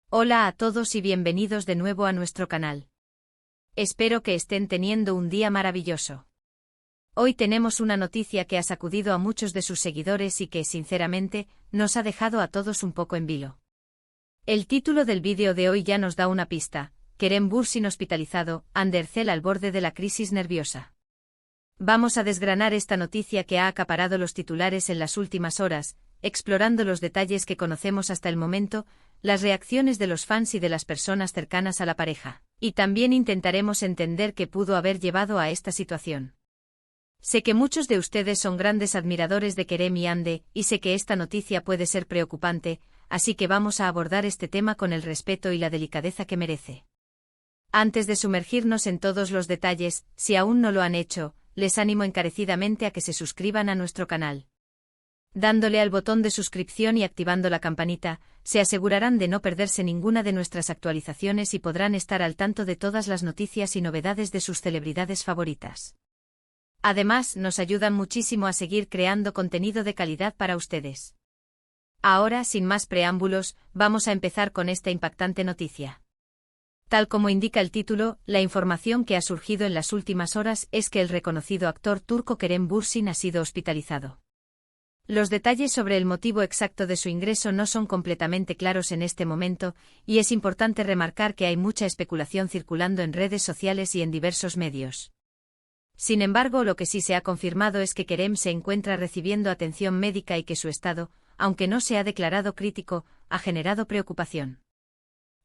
Hola a todos y bienvenidos de nuevo a nuestro canal. Espero que estén teniendo un día maravilloso. Hoy tenemos una noticia que ha sacudido a muchos de sus seguidores y que, sinceramente, nos ha dejado a todos un poco en vilo. El título del vídeo de hoy ya nos da una pista: Kerem Bürsin hospitalizado, Andercel al borde de la crisis nerviosa. Vamos a desgranar esta noticia que ha acaparado los titulares en las últimas horas, explorando los detalles que conocemos hasta el momento, las reacciones de los fans y de las personas cercanas a la pareja, y también intentaremos entender qué pudo haber llevado a esta situación. Sé que muchos de ustedes son grandes admiradores de Kerem y Ande, y sé que esta noticia puede ser preocupante, así que vamos a abordar este tema con el respeto y la delicadeza que merece. Antes de sumergirnos en todos los detalles, si aún no lo han hecho, les animo encarecidamente a que se suscriban a nuestro canal. Dándole al botón de suscripción y activando la campanita, se asegurarán de no perderse ninguna de nuestras actualizaciones y podrán estar al tanto de todas las noticias y novedades de sus celebridades favoritas. Además, nos ayudan muchísimo a seguir creando contenido de calidad para ustedes. Ahora, sin más preámbulos, vamos a empezar con esta impactante noticia. Tal como indica el título, la información que ha surgido en las últimas horas es que el reconocido actor turco Kerem Bürsin ha sido hospitalizado. Los detalles sobre el motivo exacto de su ingreso no son completamente claros en este momento, y es importante remarcar que hay mucha especulación circulando en redes sociales y en diversos medios. Sin embargo, lo que sí se ha confirmado es que Kerem se encuentra recibiendo atención médica y que su estado, aunque no se ha declarado crítico, ha generado preocupación.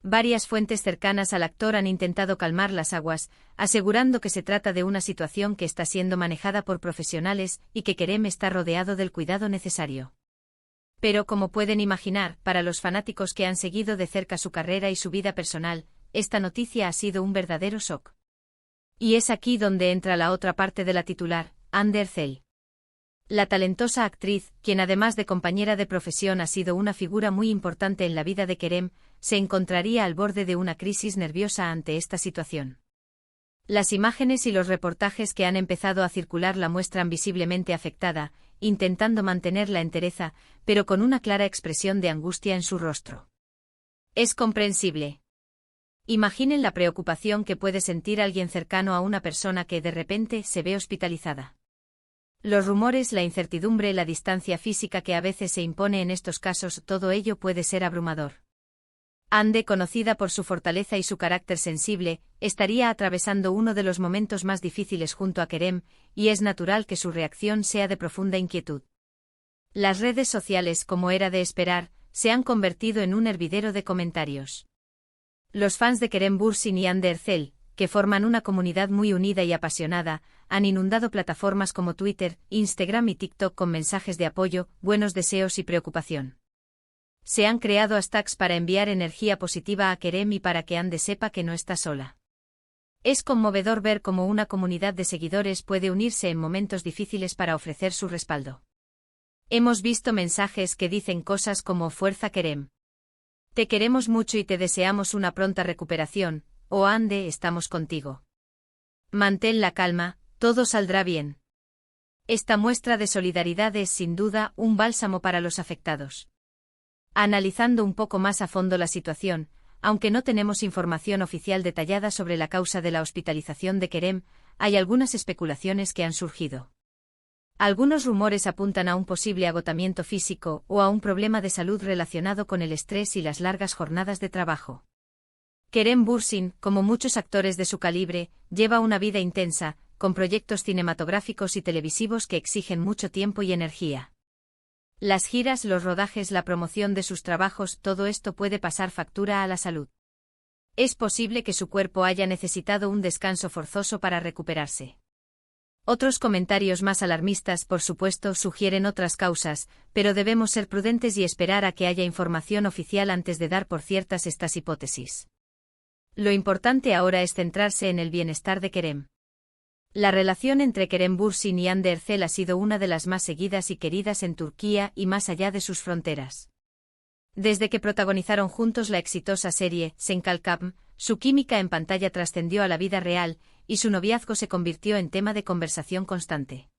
Varias fuentes cercanas al actor han intentado calmar las aguas, asegurando que se trata de una situación que está siendo manejada por profesionales y que Kerem está rodeado del cuidado necesario. Pero como pueden imaginar, para los fanáticos que han seguido de cerca su carrera y su vida personal, esta noticia ha sido un verdadero shock. Y es aquí donde entra la otra parte de la titular, Andercel. La talentosa actriz, quien además de compañera de profesión ha sido una figura muy importante en la vida de Kerem, se encontraría al borde de una crisis nerviosa ante esta situación. Las imágenes y los reportajes que han empezado a circular la muestran visiblemente afectada, intentando mantener la entereza, pero con una clara expresión de angustia en su rostro. Es comprensible. Imaginen la preocupación que puede sentir alguien cercano a una persona que de repente se ve hospitalizada. Los rumores, la incertidumbre, la distancia física que a veces se impone en estos casos, todo ello puede ser abrumador. Ande, conocida por su fortaleza y su carácter sensible, estaría atravesando uno de los momentos más difíciles junto a Kerem, y es natural que su reacción sea de profunda inquietud. Las redes sociales, como era de esperar, se han convertido en un hervidero de comentarios. Los fans de Kerem Bürsin y Andercel, que forman una comunidad muy unida y apasionada, han inundado plataformas como Twitter, Instagram y TikTok con mensajes de apoyo, buenos deseos y preocupación. Se han creado hashtags para enviar energía positiva a Kerem y para que Ande sepa que no está sola. Es conmovedor ver cómo una comunidad de seguidores puede unirse en momentos difíciles para ofrecer su respaldo. Hemos visto mensajes que dicen cosas como "Fuerza Kerem", "Te queremos mucho y te deseamos una pronta recuperación", o "Ande, estamos contigo. Mantén la calma, todo saldrá bien". Esta muestra de solidaridad es sin duda un bálsamo para los afectados. Analizando un poco más a fondo la situación, aunque no tenemos información oficial detallada sobre la causa de la hospitalización de Kerem, hay algunas especulaciones que han surgido. Algunos rumores apuntan a un posible agotamiento físico o a un problema de salud relacionado con el estrés y las largas jornadas de trabajo. Kerem Bürsin, como muchos actores de su calibre, lleva una vida intensa, con proyectos cinematográficos y televisivos que exigen mucho tiempo y energía. Las giras, los rodajes, la promoción de sus trabajos, todo esto puede pasar factura a la salud. Es posible que su cuerpo haya necesitado un descanso forzoso para recuperarse. Otros comentarios más alarmistas, por supuesto, sugieren otras causas, pero debemos ser prudentes y esperar a que haya información oficial antes de dar por ciertas estas hipótesis. Lo importante ahora es centrarse en el bienestar de Kerem. La relación entre Kerem Bürsin y Andercel ha sido una de las más seguidas y queridas en Turquía y más allá de sus fronteras. Desde que protagonizaron juntos la exitosa serie Senkalkam, su química en pantalla trascendió a la vida real, y su noviazgo se convirtió en tema de conversación constante.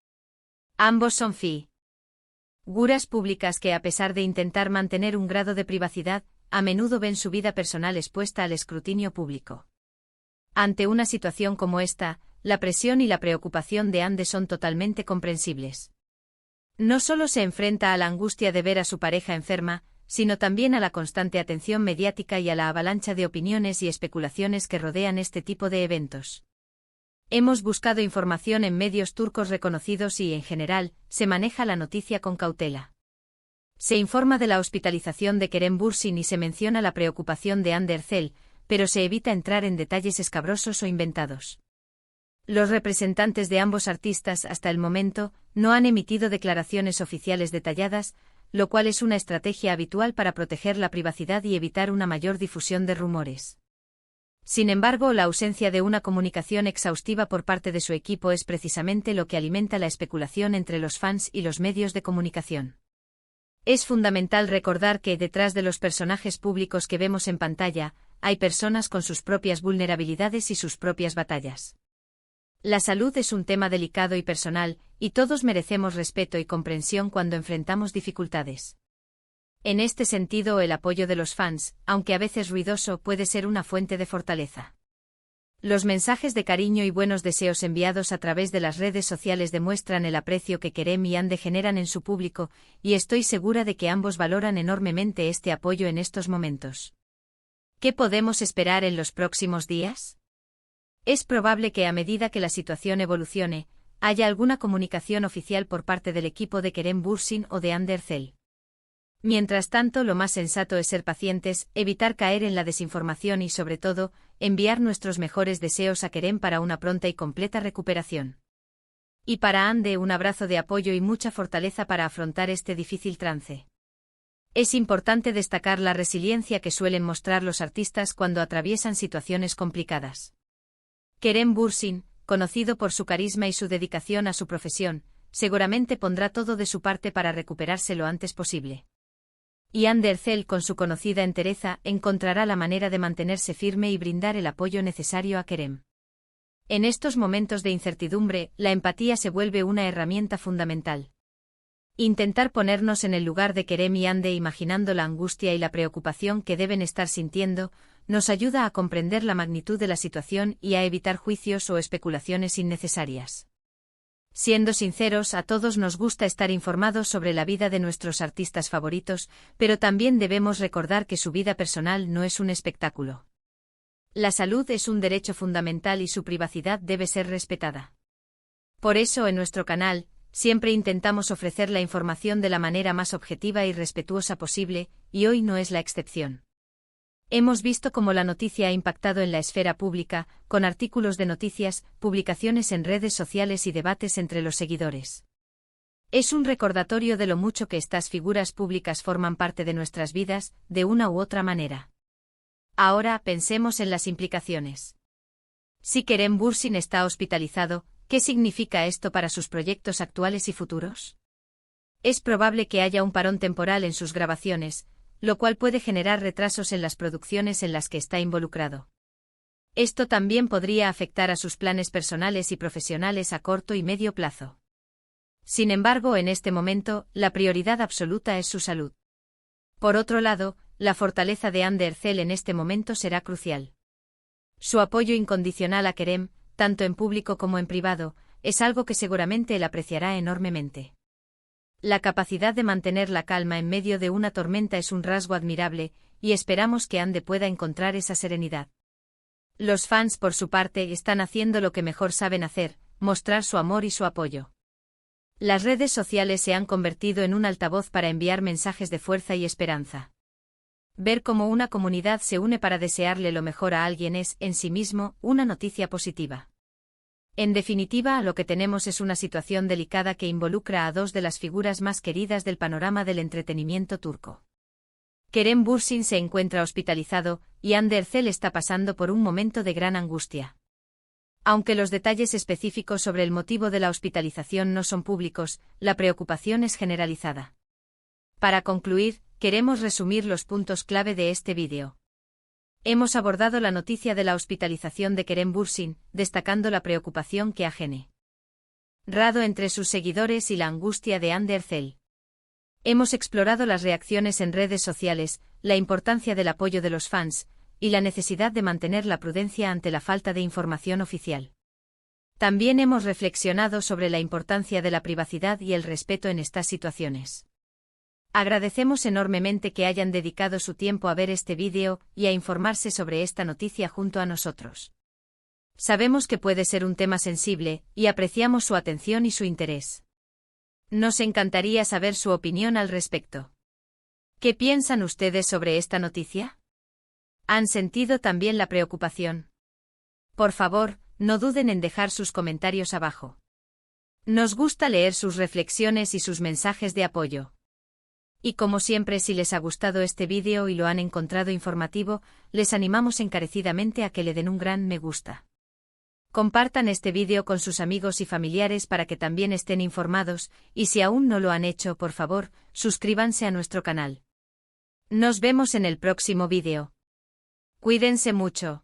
Ambos son figuras públicas que, a pesar de intentar mantener un grado de privacidad, a menudo ven su vida personal expuesta al escrutinio público. Ante una situación como esta, la presión y la preocupación de Ande son totalmente comprensibles. No solo se enfrenta a la angustia de ver a su pareja enferma, sino también a la constante atención mediática y a la avalancha de opiniones y especulaciones que rodean este tipo de eventos. Hemos buscado información en medios turcos reconocidos y, en general, se maneja la noticia con cautela. Se informa de la hospitalización de Kerem Bürsin y se menciona la preocupación de Hande Erçel, pero se evita entrar en detalles escabrosos o inventados. Los representantes de ambos artistas hasta el momento no han emitido declaraciones oficiales detalladas, lo cual es una estrategia habitual para proteger la privacidad y evitar una mayor difusión de rumores. Sin embargo, la ausencia de una comunicación exhaustiva por parte de su equipo es precisamente lo que alimenta la especulación entre los fans y los medios de comunicación. Es fundamental recordar que, detrás de los personajes públicos que vemos en pantalla, hay personas con sus propias vulnerabilidades y sus propias batallas. La salud es un tema delicado y personal, y todos merecemos respeto y comprensión cuando enfrentamos dificultades. En este sentido, el apoyo de los fans, aunque a veces ruidoso, puede ser una fuente de fortaleza. Los mensajes de cariño y buenos deseos enviados a través de las redes sociales demuestran el aprecio que Kerem y Hande generan en su público, y estoy segura de que ambos valoran enormemente este apoyo en estos momentos. ¿Qué podemos esperar en los próximos días? Es probable que, a medida que la situación evolucione, haya alguna comunicación oficial por parte del equipo de Kerem Bürsin o de Hande Erçel. Mientras tanto, lo más sensato es ser pacientes, evitar caer en la desinformación y, sobre todo, enviar nuestros mejores deseos a Kerem para una pronta y completa recuperación. Y para Hande, un abrazo de apoyo y mucha fortaleza para afrontar este difícil trance. Es importante destacar la resiliencia que suelen mostrar los artistas cuando atraviesan situaciones complicadas. Kerem Bürsin, conocido por su carisma y su dedicación a su profesión, seguramente pondrá todo de su parte para recuperarse lo antes posible. Y Hande Erçel, con su conocida entereza, encontrará la manera de mantenerse firme y brindar el apoyo necesario a Kerem. En estos momentos de incertidumbre, la empatía se vuelve una herramienta fundamental. Intentar ponernos en el lugar de Kerem y Hande imaginando la angustia y la preocupación que deben estar sintiendo, nos ayuda a comprender la magnitud de la situación y a evitar juicios o especulaciones innecesarias. Siendo sinceros, a todos nos gusta estar informados sobre la vida de nuestros artistas favoritos, pero también debemos recordar que su vida personal no es un espectáculo. La salud es un derecho fundamental y su privacidad debe ser respetada. Por eso, en nuestro canal, siempre intentamos ofrecer la información de la manera más objetiva y respetuosa posible, y hoy no es la excepción. Hemos visto cómo la noticia ha impactado en la esfera pública, con artículos de noticias, publicaciones en redes sociales y debates entre los seguidores. Es un recordatorio de lo mucho que estas figuras públicas forman parte de nuestras vidas, de una u otra manera. Ahora pensemos en las implicaciones. Si Kerem Bürsin está hospitalizado, ¿qué significa esto para sus proyectos actuales y futuros? Es probable que haya un parón temporal en sus grabaciones, lo cual puede generar retrasos en las producciones en las que está involucrado. Esto también podría afectar a sus planes personales y profesionales a corto y medio plazo. Sin embargo, en este momento, la prioridad absoluta es su salud. Por otro lado, la fortaleza de Hande Erçel en este momento será crucial. Su apoyo incondicional a Kerem, tanto en público como en privado, es algo que seguramente él apreciará enormemente. La capacidad de mantener la calma en medio de una tormenta es un rasgo admirable, y esperamos que Hande pueda encontrar esa serenidad. Los fans, por su parte, están haciendo lo que mejor saben hacer, mostrar su amor y su apoyo. Las redes sociales se han convertido en un altavoz para enviar mensajes de fuerza y esperanza. Ver cómo una comunidad se une para desearle lo mejor a alguien es, en sí mismo, una noticia positiva. En definitiva, lo que tenemos es una situación delicada que involucra a dos de las figuras más queridas del panorama del entretenimiento turco. Kerem Bürsin se encuentra hospitalizado, y Hande Erçel está pasando por un momento de gran angustia. Aunque los detalles específicos sobre el motivo de la hospitalización no son públicos, la preocupación es generalizada. Para concluir, queremos resumir los puntos clave de este vídeo. Hemos abordado la noticia de la hospitalización de Kerem Bürsin, destacando la preocupación que ha generado entre sus seguidores y la angustia de Hande Erçel. Hemos explorado las reacciones en redes sociales, la importancia del apoyo de los fans, y la necesidad de mantener la prudencia ante la falta de información oficial. También hemos reflexionado sobre la importancia de la privacidad y el respeto en estas situaciones. Agradecemos enormemente que hayan dedicado su tiempo a ver este vídeo y a informarse sobre esta noticia junto a nosotros. Sabemos que puede ser un tema sensible, y apreciamos su atención y su interés. Nos encantaría saber su opinión al respecto. ¿Qué piensan ustedes sobre esta noticia? ¿Han sentido también la preocupación? Por favor, no duden en dejar sus comentarios abajo. Nos gusta leer sus reflexiones y sus mensajes de apoyo. Y como siempre, si les ha gustado este vídeo y lo han encontrado informativo, les animamos encarecidamente a que le den un gran me gusta. Compartan este vídeo con sus amigos y familiares para que también estén informados, y si aún no lo han hecho, por favor, suscríbanse a nuestro canal. Nos vemos en el próximo vídeo. Cuídense mucho.